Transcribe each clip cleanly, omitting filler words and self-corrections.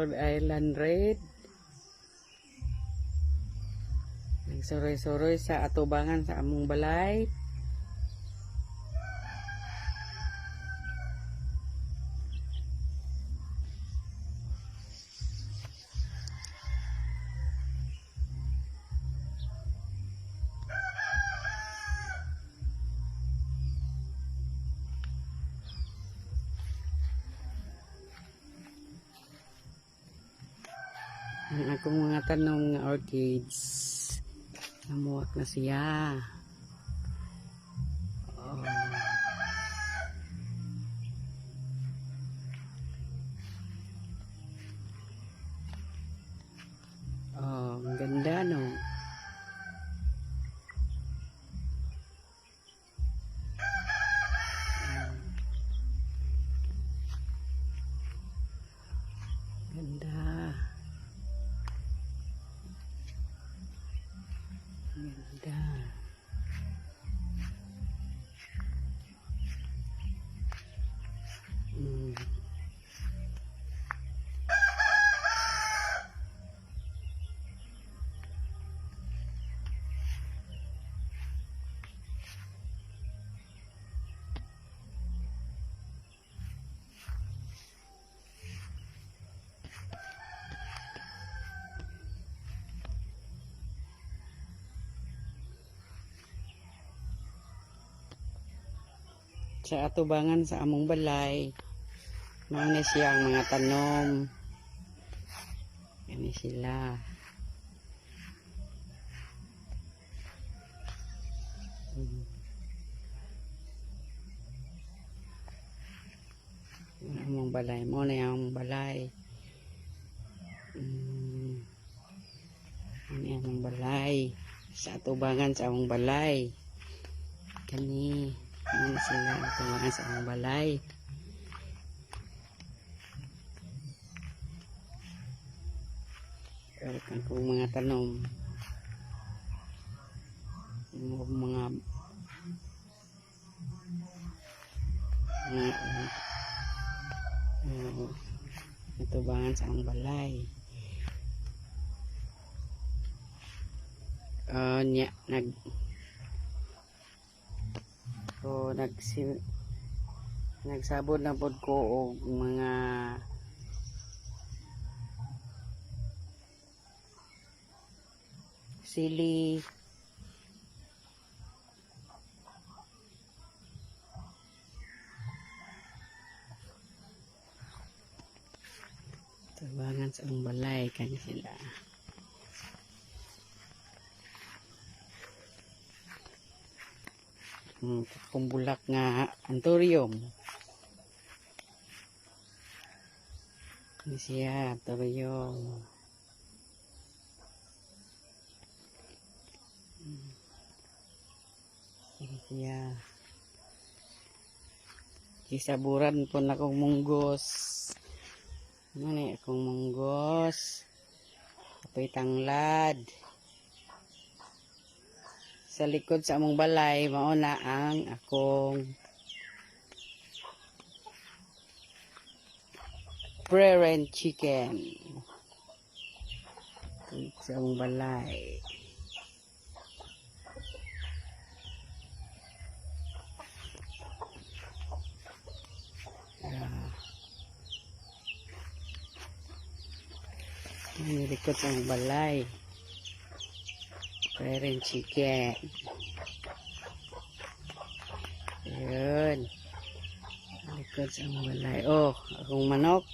Rhode Island Red. Nagsuroy-suroy sa atubangan sa among balay. Ang akong mga tanong nga orchids, namuwak na siya. Oh. Oh, ang ganda no. Ganda. Ganda. Sa atubangan sa among balay, mauna siya ang mga tanom. Yan sila. Among balay, mauna yung balay. Ano yung balay? Sa atubangan sa among balay. Kani. Ano sila atubangan sa among balay. Welcome po mga tanom. Mga atubangan sa among balay. Nagsabot na pod ko og mga sili, tabangan sa ang balay kani sila. Kumbulak nga anthurium. Ini siya anthurium. Ini siya. Isaburan po na akong munggos. Ano na akong munggos. Apoy tanglad. Sa likod sa among balay, mauna ang akong prairie chicken. Sa among balay. Ang likod sa among balay. Prairie chicken. Ayun. Likod sa balay. Oh, akong manok.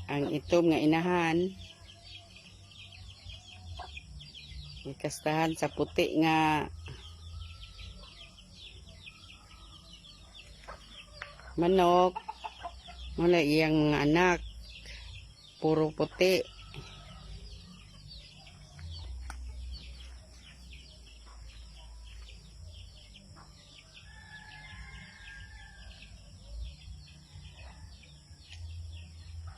Ang itom nga inahan. Ikastahan sa puti nga manok. Muna iyang mga anak. Puro puti.